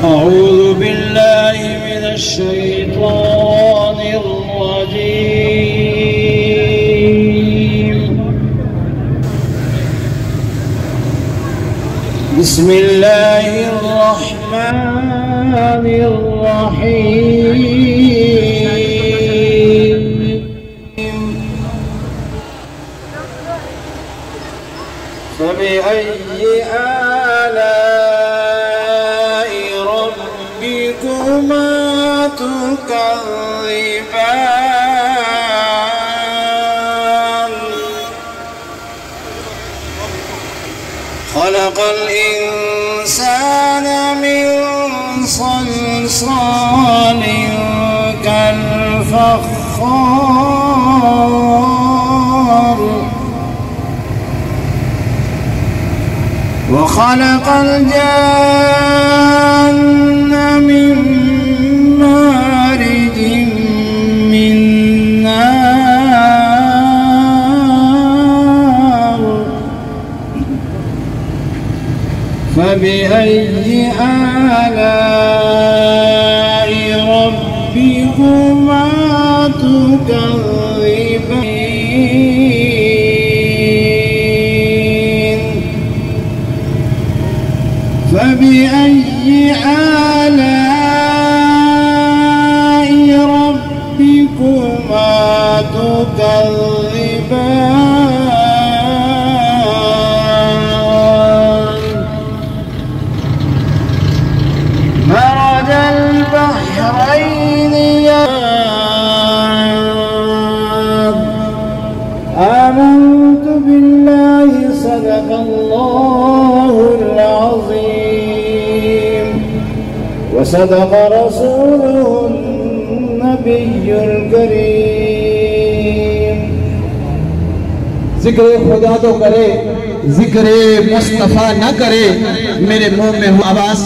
أعوذ بالله من الشيطان الرجيم. بسم الله الرحمن الرحيم. فبأي آلاء ربكما تكذبان؟ خلق الإنسان من صلصال كالفخار، وخلق الجن من مارج من نار. فبأي آلاء ربكما تكذبان؟ فبأي آلاء ربكما تكذبان؟ مرج البحرين آمنت بالله صدق الله العظيم وصدق رسوله النبي الكريم. ذکر خدا تو کرے، ذکر مصطفیٰ نہ کرے، میرے منہ میں ہو آواز.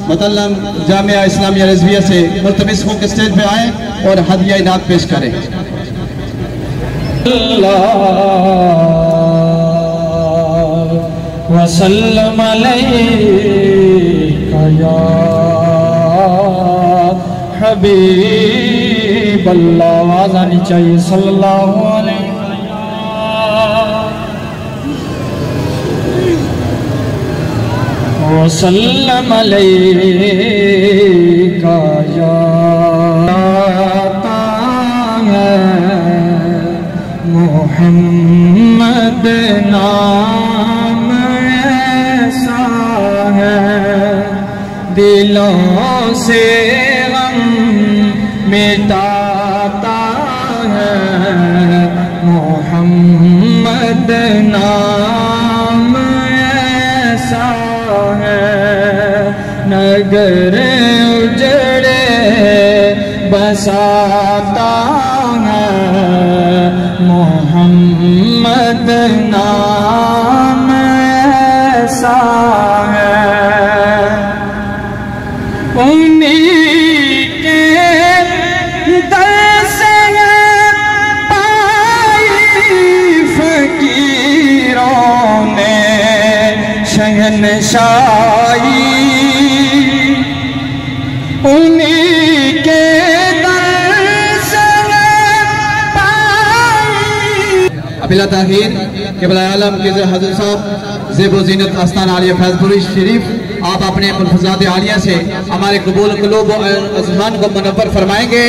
مطلب جامعہ اسلامیہ رضویہ سے ملتمس ہوں کہ اسٹیج پہ آئیں اور ہدیہ نعت پیش کریں. اللہ وسلم علیکہ یا حبیب اللہ. آواز آنی چاہیے صلی اللہ علیہ وسلم علیکہ یا محمد نام ایسا ہے دلوں سے غم مٹاتا ہے. محمد نام ایسا ہے نگر اجڑے بساتا ہے. محمد نام ایسا ہے انہی کے در سے پائی فقیروں نے شہنشاہی. انہی کے بلا تاخیر قبلہ عالم کے حضرت صاحب زیب و زینت آستان عالیہ فیض پوری شریف آپ اپنے ملفظات عالیہ سے ہمارے قبول قلوب و اذہان کو منور فرمائیں گے.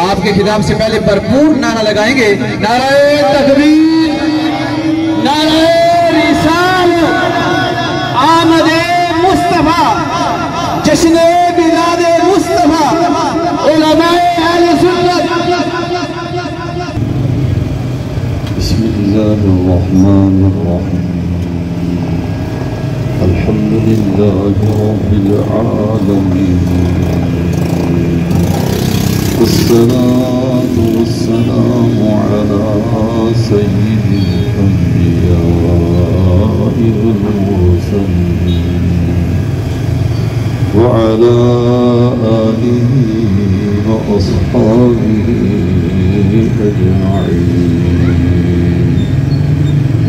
آپ کے خطاب سے پہلے بھرپور نعرہ لگائیں گے. نعرہ تکبیر، نعرہ الله الرحمن الرحيم الحمد لله رب العالمين والصلاة والسلام على سيد الأنبياء والمرسلين وعلى آله وأصحابه أجمعين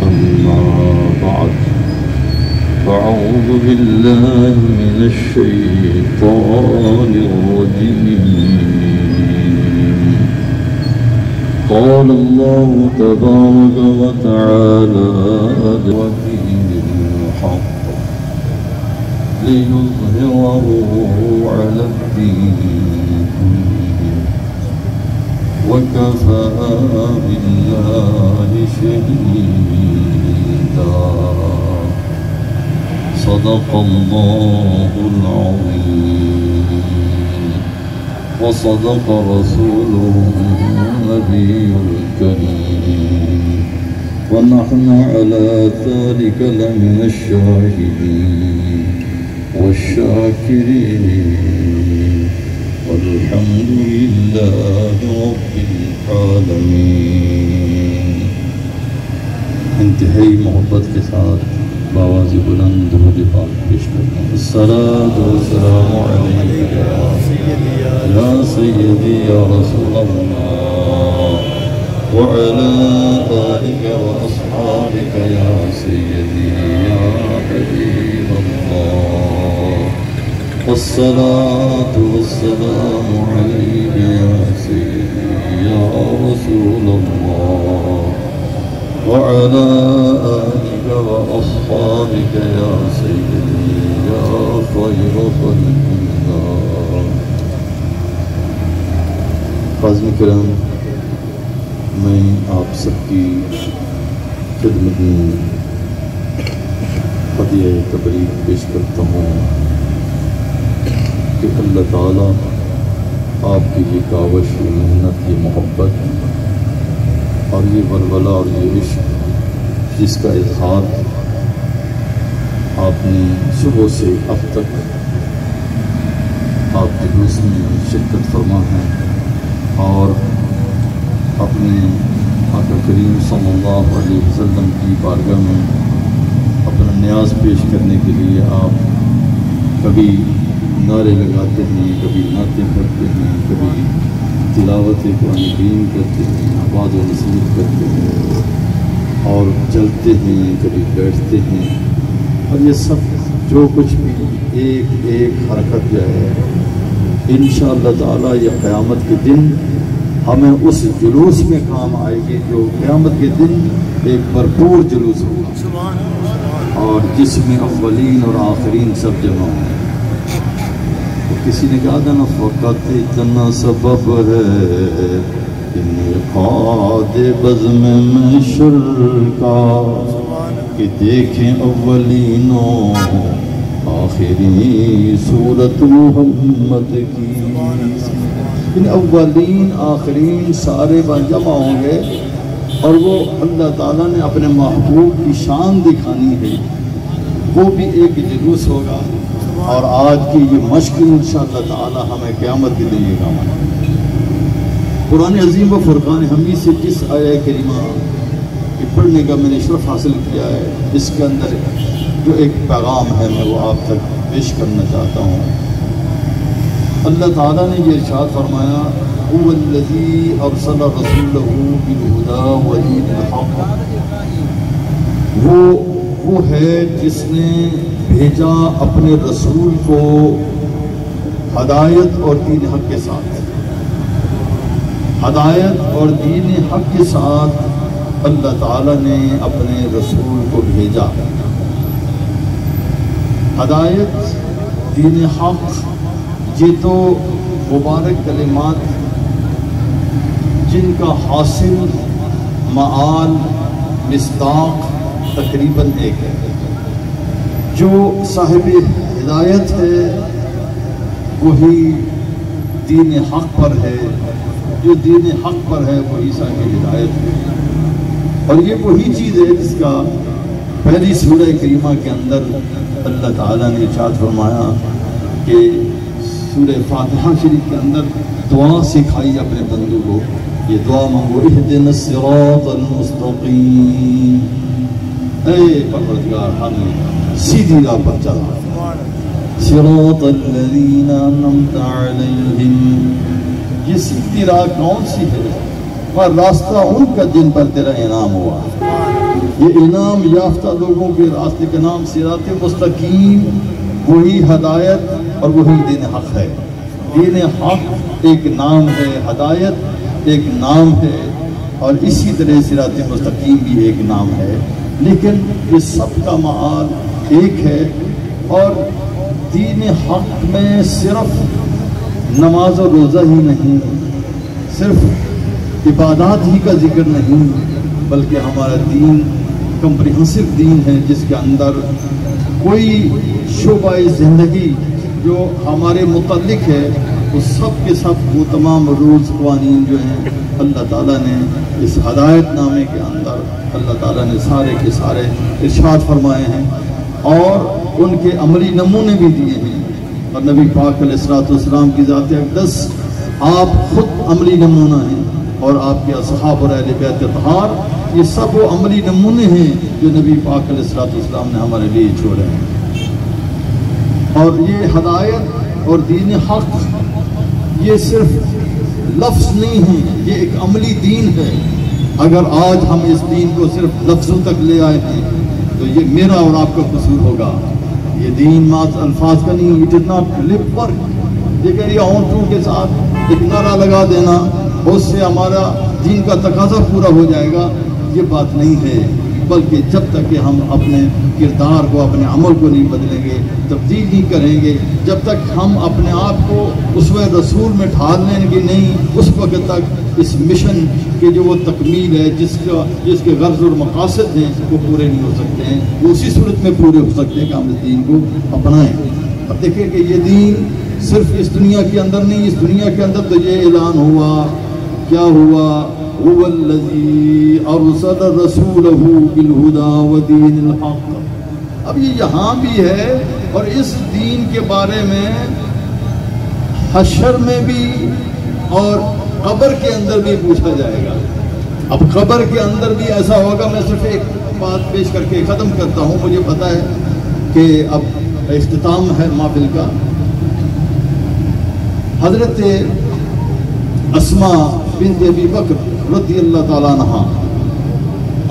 أما بعد فأعوذ بالله من الشيطان الرجيم قال الله تبارك وتعالى ودين الحق ليظهره على الدين كله وكفى بالله شهيدا صدق الله العظيم وصدق رسوله النبي الكريم ونحن على ذلك لمن الشاهدين والشاكرين والحمد لله رب العالمين. انتہائی محبت کے ساتھ باواز بلند درود پاک پیش کرتا ہوں. الصلاۃ والسلام علیک یا سیدی یا رسول اللہ وعلی آلک واصحابک یا سیدی یا حبیب اللہ. والصلاة والسلام عليك يا سيدي يا رسول الله وعلى آلك وأصحابك يا سيدي يا خير خلق الله. حاضرین کرام، میں آپ سب کی خدمت میں ہدیہ تبریک پیش کرتا ہوں کہ اللہ تعالیٰ آپ کی یہ کاوش، یہ محنت، یہ محبت اور یہ ولولہ اور یہ عشق جس کا اظہار آپ نے صبح سے اب تک آپ جلوس میں شرکت فرما ہے اور اپنے آقا کریم صلی اللہ علیہ وسلم کی بارگاہ میں اپنا نیاز پیش کرنے کے لیے آپ کبھی نعرے لگاتے ہیں، کبھی نعتیں پڑھتے ہیں، کبھی تلاوت قرآن کریم کرتے ہیں، آواز و نصیحت کرتے ہیں اور چلتے ہیں، کبھی بیٹھتے ہیں. اور یہ سب جو کچھ بھی ایک ایک حرکت جو ہے انشاءاللہ تعالیٰ یہ قیامت کے دن ہمیں اس جلوس میں کام آئے گی جو قیامت کے دن ایک بھرپور جلوس ہوگا اور جس میں اولین اور آخرین سب جمع ہوں. کسی نے کہا تھا نا فقط اتنا سبب ہے انعقاد بزم محشر کا کہ دیکھیں اولین و آخرین صورت محمد کی. ان اولین آخرین سارے جمع ہوں گے اور وہ اللہ تعالیٰ نے اپنے محبوب کی شان دکھانی ہے. وہ بھی ایک جلوس ہوگا اور آج کی یہ مشق انشاءاللہ تعالی ہمیں قیامت کے دن یہ کام آئے. قرآن عظیم و فرقان حمید سے جس آیہ کریمہ کے پڑھنے کا میں نے شرف حاصل کیا ہے، اس کے اندر جو ایک پیغام ہے میں وہ آپ تک پیش کرنا چاہتا ہوں. اللہ تعالیٰ نے یہ ارشاد فرمایا هو الذی ارسل رسولہ بالہدی ودین الحق. وہ ہے جس نے بھیجا اپنے رسول کو ہدایت اور دین حق کے ساتھ. ہدایت اور دین حق کے ساتھ اللہ تعالیٰ نے اپنے رسول کو بھیجا. ہدایت، دین حق، یہ تو مبارک کلمات جن کا حاصل معال مصداق تقریباً ایک ہے. جو صاحب ہدایت ہے وہی دین حق پر ہے، جو دین حق پر ہے وہی صاحب ہدایت ہے. اور یہ وہی چیز ہے جس کا پہلی سورہ کریمہ کے اندر اللہ تعالیٰ نے ارشاد فرمایا کہ سورہ فاتحہ شریف کے اندر دعا سکھائی اپنے بندوں کو. یہ دعا مانگو اہدنا الصراط المستقیم، اے پروردگار ہمیں سیدھی راہ پر چلا. صراط الذین انعمت علیہم، یہ سیدھی راہ کون سی ہے؟ اور راستہ ان کا جن پر تیرا انعام ہوا. یہ انعام یافتہ لوگوں کے راستے کا نام صراط مستقیم، وہی ہدایت اور وہی دین حق ہے. دین حق ایک نام ہے، ہدایت ایک نام ہے، اور اسی طرح صراط مستقیم بھی ایک نام ہے. لیکن یہ سب کا معال ایک ہے. اور دین حق میں صرف نماز و روزہ ہی نہیں، صرف عبادات ہی کا ذکر نہیں، بلکہ ہمارا دین کمپریہنسو دین ہے جس کے اندر کوئی شعبہ زندگی جو ہمارے متعلق ہے وہ سب کے سب وہ تمام رولز قوانین جو ہیں اللہ تعالیٰ نے اس ہدایت نامے کے اندر اللہ تعالیٰ نے سارے کے سارے ارشاد فرمائے ہیں اور ان کے عملی نمونے بھی دیے ہیں. اور نبی پاک علیہ الصلوۃ والسلام کی ذات اقدس آپ خود عملی نمونہ ہیں، اور آپ کے اصحاب اور اہل بیت اطہار یہ سب وہ عملی نمونے ہیں جو نبی پاک علیہ الصلوۃ والسلام نے ہمارے لیے چھوڑے ہیں. اور یہ ہدایت اور دین حق یہ صرف لفظ نہیں ہے، یہ ایک عملی دین ہے. اگر آج ہم اس دین کو صرف لفظوں تک لے آئے ہیں تو یہ میرا اور آپ کا قصور ہوگا. یہ دین مات الفاظ کا نہیں، it is not lip work. یہ کہہ رہی ہونٹوں کے ساتھ ایک نعرہ لگا دینا اس سے ہمارا دین کا تقاضا پورا ہو جائے گا، یہ بات نہیں ہے. بلکہ جب تک کہ ہم اپنے کردار کو اپنے عمل کو نہیں بدلیں گے، تبدیل نہیں کریں گے، جب تک ہم اپنے آپ کو اسوہ رسول میں ڈھال لیں گے نہیں، اس وقت تک اس مشن کے جو وہ تکمیل ہے جس کے غرض اور مقاصد ہیں وہ پورے نہیں ہو سکتے ہیں. وہ اسی صورت میں پورے ہو سکتے ہیں کہ ہم اس دین کو اپنائیں. اب دیکھیں کہ یہ دین صرف اس دنیا کے اندر نہیں، اس دنیا کے اندر تو یہ اعلان ہوا، کیا ہوا؟ هو الذی ارسل رسولہ بالہدی ودین الحق. اب یہ یہاں بھی ہے اور اس دین کے بارے میں حشر میں بھی اور قبر کے اندر بھی پوچھا جائے گا. اب قبر کے اندر بھی ایسا ہوگا. میں صرف ایک بات پیش کر کے ختم کرتا ہوں. مجھے پتا ہے کہ اب اختتام ہے محفل کا. حضرت اسماء بنت ابی بکر رضی اللہ تعالیٰ عنہ،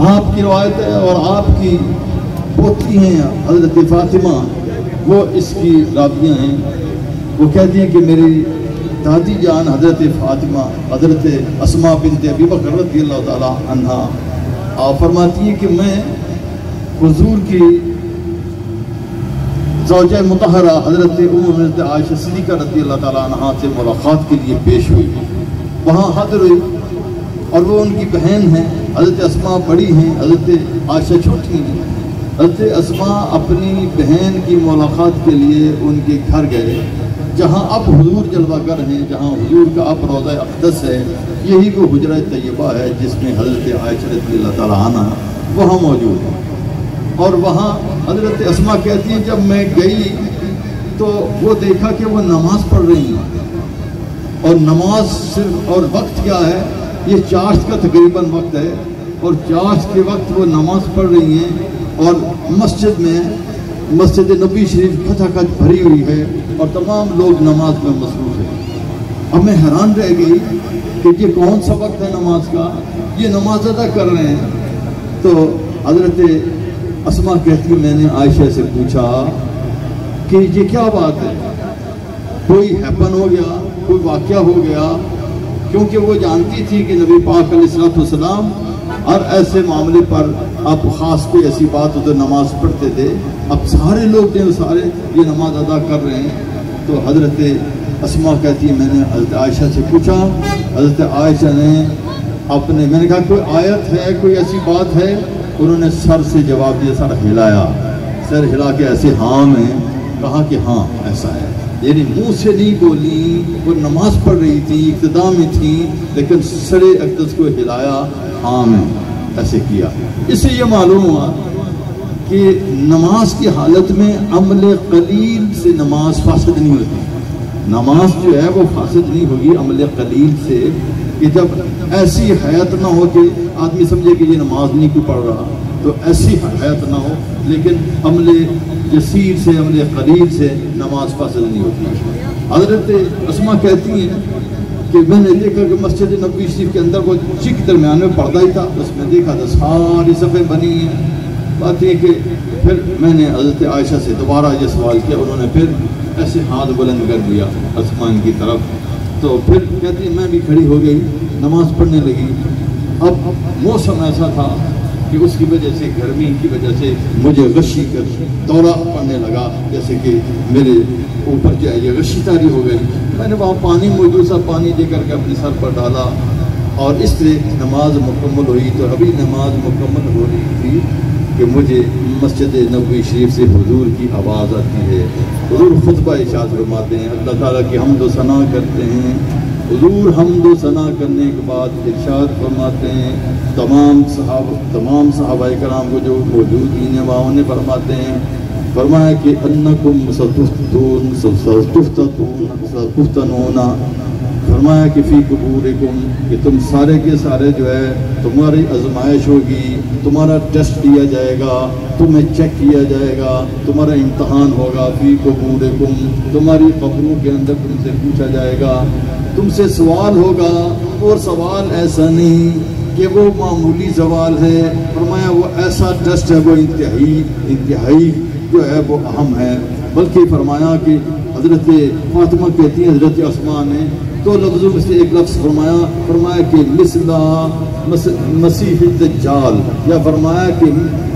آپ کی روایت ہے اور آپ کی پوتی ہیں حضرت فاطمہ، وہ اس کی راویہ ہیں. وہ کہتی ہیں کہ میری دادی جان حضرت فاطمہ حضرت اسماء بنت ابی بکر رضی اللہ تعالیٰ عنہ آپ فرماتی ہیں کہ میں حضور کی زوجہ مطہرہ حضرت حضرت عائشہ صدیقہ رضی اللہ تعالیٰ عنہ سے ملاقات کے لیے پیش ہوئی، وہاں حاضر ہوئی. اور وہ ان کی بہن ہیں، حضرت اسماء بڑی ہیں، حضرت عائشہ چھوٹی ہیں. حضرت اسماء اپنی بہن کی ملاقات کے لیے ان کے گھر گئے جہاں اب حضور جلوہ گر ہیں، جہاں حضور کا اب روضہ اقدس ہے. یہی وہ حجرہ طیبہ ہے جس میں حضرت عائشہ رضی اللہ تعالیٰ عنہ وہاں موجود ہیں. اور وہاں حضرت اسماء کہتی ہیں جب میں گئی تو وہ دیکھا کہ وہ نماز پڑھ رہی ہیں. اور نماز صرف اور وقت کیا ہے؟ یہ چاشت کا تقریباً وقت ہے اور چاشت کے وقت وہ نماز پڑھ رہی ہیں اور مسجد میں مسجد نبی شریف کھچا کھچ بھری ہوئی ہے اور تمام لوگ نماز میں مصروف ہیں. اب میں حیران رہ گئی کہ یہ کون سا وقت ہے نماز کا، یہ نماز ادا کر رہے ہیں. تو حضرت اسماء کہتی میں نے عائشہ سے پوچھا کہ یہ کیا بات ہے، کوئی ہیپن ہو گیا، کوئی واقعہ ہو گیا؟ کیونکہ وہ جانتی تھی کہ نبی پاک علیہ الصلوۃ والسلام ہر ایسے معاملے پر آپ خاص کوئی ایسی بات ہو تو نماز پڑھتے تھے. اب سارے لوگ جو سارے یہ نماز ادا کر رہے ہیں. تو حضرت اسماء کہتی ہے میں نے حضرت عائشہ سے پوچھا. حضرت عائشہ نے میں نے کہا کوئی آیت ہے، کوئی ایسی بات ہے؟ انہوں نے سر سے جواب دیا، سر ہلایا، سر ہلا کے ایسے ہاں میں کہا کہ ہاں ایسا ہے. یعنی منہ سے نہیں بولی، وہ نماز پڑھ رہی تھی، ابتدا میں تھی، لیکن سر اقدس کو ہلایا ہاں میں. ایسے کیا. اس سے یہ معلوم ہوا کہ نماز کی حالت میں عمل قلیل سے نماز فاسد نہیں ہوتی. نماز جو ہے وہ فاسد نہیں ہوگی عمل قلیل سے، کہ جب ایسی حیات نہ ہو کہ آدمی سمجھے کہ یہ نماز نہیں کوئی پڑھ رہا، تو ایسی حیات نہ ہو. لیکن عمل یسیر سے، عمل قلیل سے نماز فاسد نہیں ہوتی. حضرت اسما کہتی ہیں کہ میں نے دیکھا کہ مسجد نبوی شریف کے اندر وہ چک درمیان میں پردہ ہی تھا، اس میں دیکھا تو ساری صفحیں بنی ہیں. بات یہ کہ پھر میں نے حضرت عائشہ سے دوبارہ یہ سوال کیا، انہوں نے پھر ایسے ہاتھ بلند کر دیا آسمان کی طرف. تو پھر کہتی ہے میں بھی کھڑی ہو گئی، نماز پڑھنے لگی. اب موسم ایسا تھا کہ اس کی وجہ سے، گرمی کی وجہ سے مجھے غشی کر دورہ پڑنے لگا، جیسے کہ میرے اوپر جو ہے یہ غشی طاری ہو گئی. میں نے وہاں پانی موجود سا، پانی دے کر کے اپنے سر پر ڈالا اور اس طرح نماز مکمل ہوئی. تو ابھی نماز مکمل ہو رہی تھی کہ مجھے مسجد نبوی شریف سے حضور کی آواز آتی ہے. حضور خطبہ ارشاد فرماتے ہیں، اللہ تعالیٰ کی حمد و ثنا کرتے ہیں. حضور حمد و ثنا کرنے کے بعد ارشاد فرماتے ہیں، تمام صحابہ کرام کو جو موجود ہیں وہاں انہیں فرماتے ہیں، فرمایا کہ انکم ستفتنون، فرمایا کہ فی قبورکم، کہ تم سارے کے سارے جو ہے تمہاری آزمائش ہوگی، تمہارا ٹیسٹ لیا جائے گا، تمہیں چیک کیا جائے گا، تمہارا امتحان ہوگا. فی قبورکم، تمہاری قبروں کے اندر تم سے پوچھا جائے گا، تم سے سوال ہوگا. اور سوال ایسا نہیں کہ وہ معمولی سوال ہے، فرمایا وہ ایسا ٹیسٹ ہے، وہ انتہائی جو ہے وہ اہم ہے. بلکہ فرمایا کہ حضرت فاطمہ کہتی ہیں حضرت اسماء نے دو لفظوں میں سے ایک لفظ فرمایا کہ مثلا مسیح الدجال، یا فرمایا کہ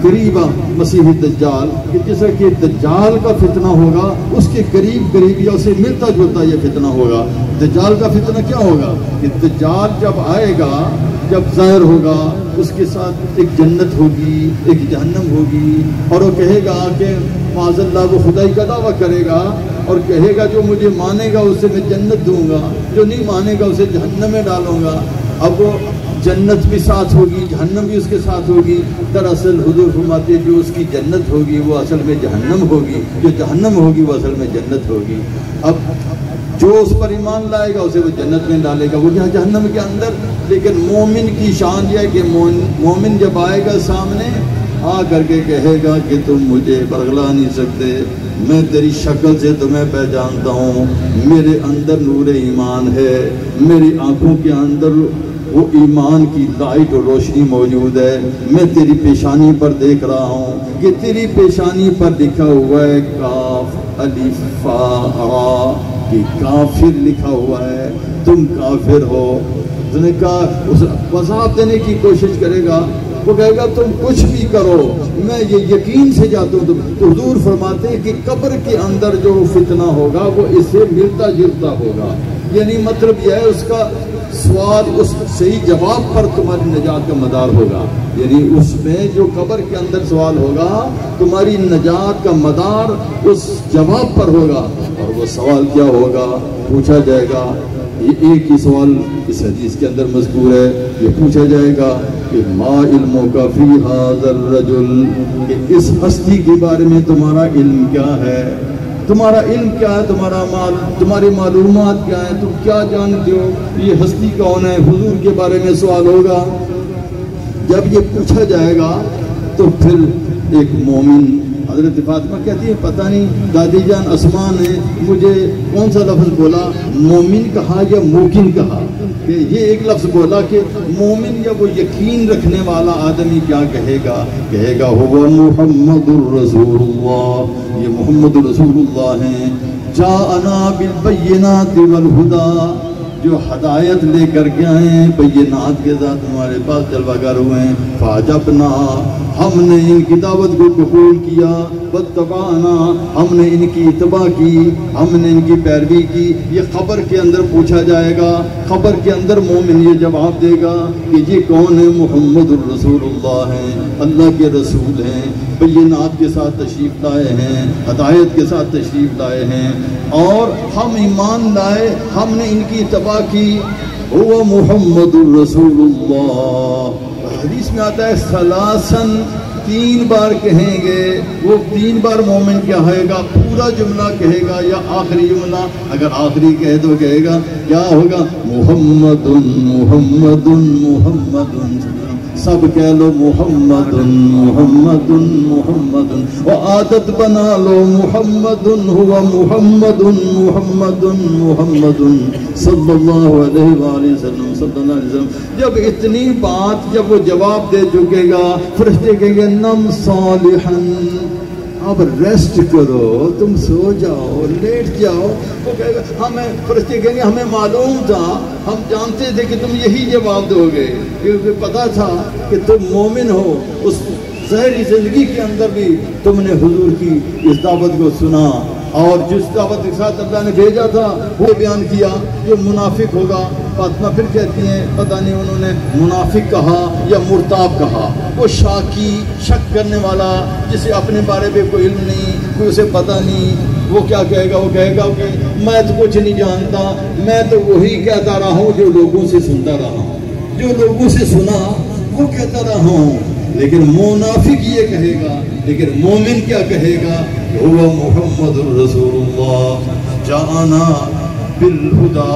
قریبا مسیح الدجال، کہ جیسا کہ دجال کا فتنہ ہوگا اس کے قریب یا اسے ملتا جلتا یہ فتنہ ہوگا. دجال کا فتنہ کیا ہوگا کہ دجال جب آئے گا، جب ظاہر ہوگا، اس کے ساتھ ایک جنت ہوگی، ایک جہنم ہوگی، اور وہ کہے گا کہ معاذ اللہ، وہ خدائی کا دعویٰ کرے گا اور کہے گا جو مجھے مانے گا اسے میں جنت دوں گا، جو نہیں مانے گا اسے جہنم میں ڈالوں گا. اب وہ جنت بھی ساتھ ہوگی، جہنم بھی اس کے ساتھ ہوگی. دراصل حضور فرماتے جو اس کی جنت ہوگی وہ اصل میں جہنم ہوگی، جو جہنم ہوگی وہ اصل میں جنت ہوگی. اب جو اس پر ایمان لائے گا اسے وہ جنت میں ڈالے گا، وہ جہنم کے اندر. لیکن مومن کی شان یہ ہے کہ مومن جب آئے گا سامنے آ کر کے کہے گا کہ تم مجھے برگلا نہیں سکتے، میں تیری شکل سے تمہیں پہچانتا ہوں، میرے اندر نور ایمان ہے، میری آنکھوں کے اندر وہ ایمان کی لائٹ اور روشنی موجود ہے. میں تیری پیشانی پر دیکھ رہا ہوں کہ تیری پیشانی پر لکھا ہوا ہے کاف الف فا را، کہ کافر لکھا ہوا ہے، تم کافر ہو. اس نے کہا، وضاحت دینے کی کوشش کرے گا، وہ کہے گا تم کچھ بھی کرو میں یہ یقین سے جاتا ہوں. تو حضور فرماتے ہیں کہ قبر کے اندر جو فتنہ ہوگا وہ اس سے ملتا جلتا ہوگا. یعنی مطلب یہ ہے اس کا سوال اس صحیح جواب پر تمہاری نجات کا مدار ہوگا. یعنی اس میں جو قبر کے اندر سوال ہوگا تمہاری نجات کا مدار اس جواب پر ہوگا. اور وہ سوال کیا ہوگا، پوچھا جائے گا. یہ ایک ہی سوال اس حدیث کے اندر مذکور ہے، یہ پوچھا جائے گا کہ ما علمک فی ھذا الرجل، کہ اس ہستی کے بارے میں تمہارا علم کیا ہے، تمہارا علم کیا ہے، تمہاری معلومات کیا ہیں، تم کیا جانتے ہو، یہ ہستی کون ہے. حضور کے بارے میں سوال ہوگا. جب یہ پوچھا جائے گا تو پھر ایک مومن، حضرت فاطمہ کہتی ہے پتہ نہیں دادی جان اسماء نے مجھے کون سا لفظ بولا، مومن کہا یا موقن کہا، کہ یہ ایک لفظ بولا کہ مومن یا وہ یقین رکھنے والا آدمی کیا کہے گا هو محمد الرسول اللہ، یہ محمد رسول اللہ ہیں. جاءنا بالبینات والہدی، جو ہدایت لے کر کے آئے ہیں، بینات کے ساتھ ہمارے پاس جلوہ گر ہوئے ہیں. فاجبنا، ہم نے ان کی دعوت کو قبول کیا. واتبعنا، ہم نے ان کی اتباع کی، ہم نے ان کی پیروی کی. یہ قبر کے اندر پوچھا جائے گا، قبر کے اندر مومن یہ جواب دے گا کہ یہ کون ہے، محمد الرسول اللہ ہیں، اللہ کے رسول ہیں، بینات کے ساتھ تشریف لائے ہیں، ہدایت کے ساتھ تشریف لائے ہیں، اور ہم ایمان لائے، ہم نے ان کی اتباع کی. وہ محمد الرسول اللہ. حدیث میں آتا ہے ثلاثن 3 بار کہیں گے، وہ 3 بار مومن کیا کہے گا؟ پورا جملہ کہے گا یا آخری جملہ؟ اگر آخری کہے تو کہے گا کیا ہوگا؟ محمد محمد محمد، سب کہہ لو محمد محمد محمد، و عادت بنا لو محمد ہوا محمد محمد محمد صلی اللہ علیہ وآلہ وسلم صلی اللہ علیہ وسلم۔ جب اتنی بات جب وہ جواب دے چکے گا، فرشتے کہیں گے نم صالحاً، اب ریسٹ کرو، تم سو جاؤ، لیٹ جاؤ۔ وہ کہے گا ہمیں، فرشتے کہیں گے ہمیں معلوم تھا، ہم جانتے تھے کہ تم یہی جواب دو گے، کیونکہ پتا تھا کہ تم مومن ہو۔ اس ظاہری زندگی کے اندر بھی تم نے حضور کی اس دعوت کو سنا، اور جس دعوت کے ساتھ اللہ نے بھیجا تھا وہ بیان کیا۔ جو منافق ہوگا، فاطمہ پھر کہتی ہیں پتہ نہیں انہوں نے منافق کہا یا مرتاب کہا، وہ شاکی، شک کرنے والا، جسے اپنے بارے میں کوئی علم نہیں، کوئی اسے پتہ نہیں، وہ کیا کہے گا؟ وہ کہے گا کہ میں تو کچھ نہیں جانتا، میں تو وہی کہتا رہا ہوں جو لوگوں سے سنتا رہا ہوں، جو لوگوں سے سنا وہ کہتا رہا ہوں۔ لیکن منافق یہ کہے گا، لیکن مومن کیا کہے گا؟ هو محمد رسول اللہ جانا بالہدا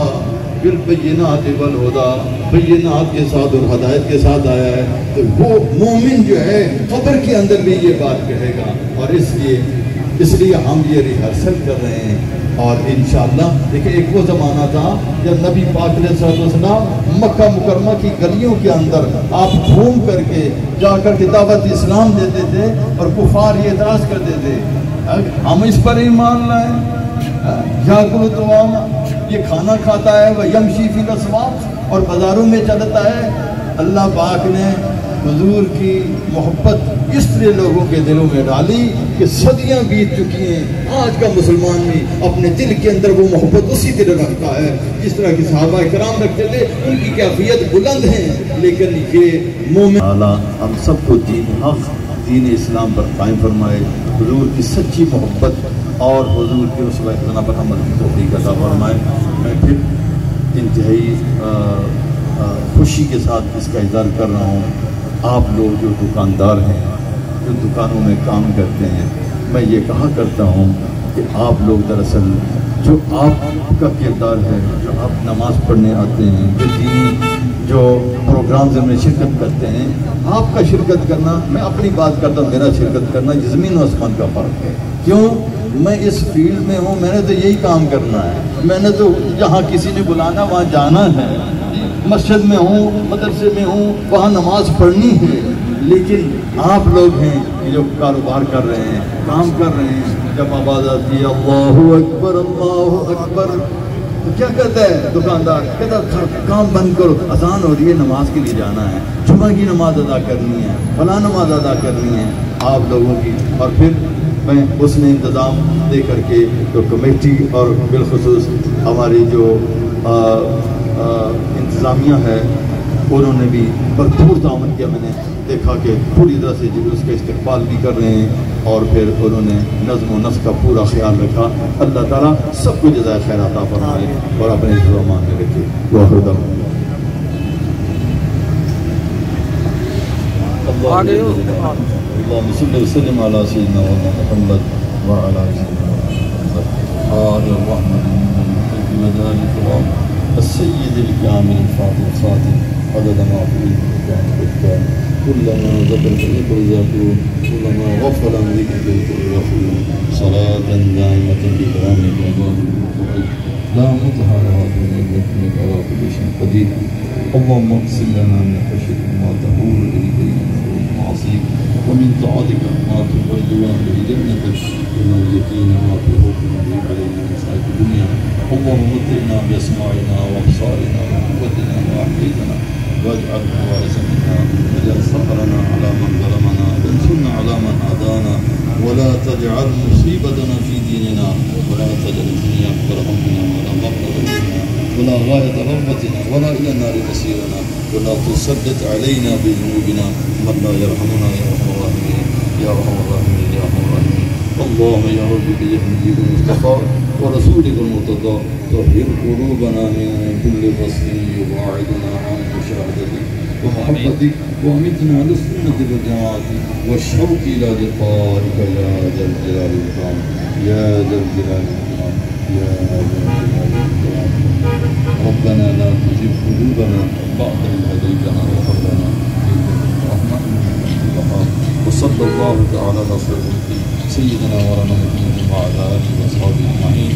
بالبینات والہدا، بینات کے ساتھ اور ہدایت کے ساتھ آیا ہے۔ تو وہ مومن جو ہے قبر کے اندر بھی یہ بات کہے گا، اور اس لیے ہم یہ ریہرسل کر رہے ہیں۔ اور انشاءاللہ دیکھیں، ایک وہ زمانہ تھا جب نبی پاک علیہ السلام مکہ مکرمہ کی گلیوں کے اندر آپ گھوم کر کے جا کر کے دعوت اسلام دیتے تھے، اور کفار یہ اعتراض کرتے تھے ہم اس پر ایمان لائیں، یا کلو توام، یہ کھانا کھاتا ہے، وہ یمشی فی الاسواق، اور بازاروں میں چلتا ہے۔ اللہ پاک نے حضور کی محبت اس طرح لوگوں کے دلوں میں ڈالی کہ صدیاں بیت چکی ہیں، آج کا مسلمان بھی اپنے دل کے اندر وہ محبت اسی طرح رکھتا ہے جس طرح کی صحابہ کرام رکھتے تھے۔ ان کی کیفیت بلند ہیں، لیکن یہ مومن اعلیٰ ہم سب کو دین حق، دین اسلام پر قائم فرمائے، حضور کی سچی محبت اور حضور کے اسوہ حسنہ پر عمل کی توفیق عطا فرمائے۔ میں پھر انتہائی خوشی کے ساتھ اس کا اظہار کر رہا ہوں، آپ لوگ جو دکاندار ہیں، جو دکانوں میں کام کرتے ہیں، میں یہ کہا کرتا ہوں کہ آپ لوگ دراصل جو آپ کا کردار ہے، جو آپ نماز پڑھنے آتے ہیں، جو دینی جو پروگرامز میں شرکت کرتے ہیں، آپ کا شرکت کرنا، میں اپنی بات کرتا ہوں، میرا شرکت کرنا یہ زمین و آسمان کا فرق ہے۔ کیوں؟ میں اس فیلڈ میں ہوں، میں نے تو یہی کام کرنا ہے، میں نے تو جہاں کسی نے بلانا وہاں جانا ہے، مسجد میں ہوں، مدرسے میں ہوں، وہاں نماز پڑھنی ہے۔ لیکن آپ لوگ ہیں جو کاروبار کر رہے ہیں، کام کر رہے ہیں، جب آواز آتی ہے اللہ اکبر اللہ اکبر، تو کیا کہتا ہے دکاندار؟ کہتا ہے کام بند کرو، اذان ہو رہی ہے، نماز کے لیے جانا ہے، جمعہ کی نماز ادا کرنی ہے، فلاں نماز ادا کرنی ہے آپ لوگوں کی۔ اور پھر میں اس نے انتظام دے کر کے جو کمیٹی اور بالخصوص ہماری جو انتظامیہ ہے، انہوں نے بھی بھرپور تعاون کیا۔ میں نے دیکھا کہ پوری طرح سے اس کا استقبال بھی کر رہے ہیں، اور پھر انہوں نے نظم و نسق کا پورا خیال رکھا۔ اللہ تعالیٰ سب کو جزائے خیر عطا فرمائے اور اپنے امان میں رکھے۔ اللهم صل وسلم على سيدنا محمد وعلى سيدنا محمد آل الرحمن المدان الكرام السيد الكامل الفاضل الخاتم عدد ما في الكتاب كلما ذكرك ذكر الذاكرون كلما غفل عن ذكرك الغافلون صلاة دائمة بكرامك وبارك لا منتهى لها إنك على كل شيء قدير اللهم اقسم لنا من خشيتك ما تحول به بيننا معصيك ومن طاعتك ما تبلغنا به جنتك ومن اليقين ما تهون به علينا مصائب الدنيا اللهم متعنا بأسماعنا وأبصارنا وقوتنا وأحييتنا واجعل الوارث منا واجعل ثأرنا على من ظلمنا وانصرنا على من عادانا ولا تجعل مصيبتنا في ديننا ولا تجعل الدنيا أكبر همنا ولا مبلغ علمنا ولا غاية رغبتنا ولا إلى النار مسيرنا ولا تسلط علينا بذنوبنا من لا يرحمنا يا أرحم الراحمين يا أرحم الراحمين يا أرحم الراحمين اللهم يا رب بجهدك المصطفى ورسولك المرتضى طهر قلوبنا من كل فصل يباعدنا عن مشاهدتك ومحبتك وأمتنا على السنة والجماعة والشوق إلى لقائك يا ذا الجلال والإكرام يا ذا الجلال والإكرام يا ذا الجلال والإكرام. ربنا لا تزغ قلوبنا بعد إذ هديتنا وهب لنا من لدنك رحمة إنك أنت الوهاب. وصلى الله تعالى على سيدنا مولانا محمد وعلى آله وأصحابه أجمعين.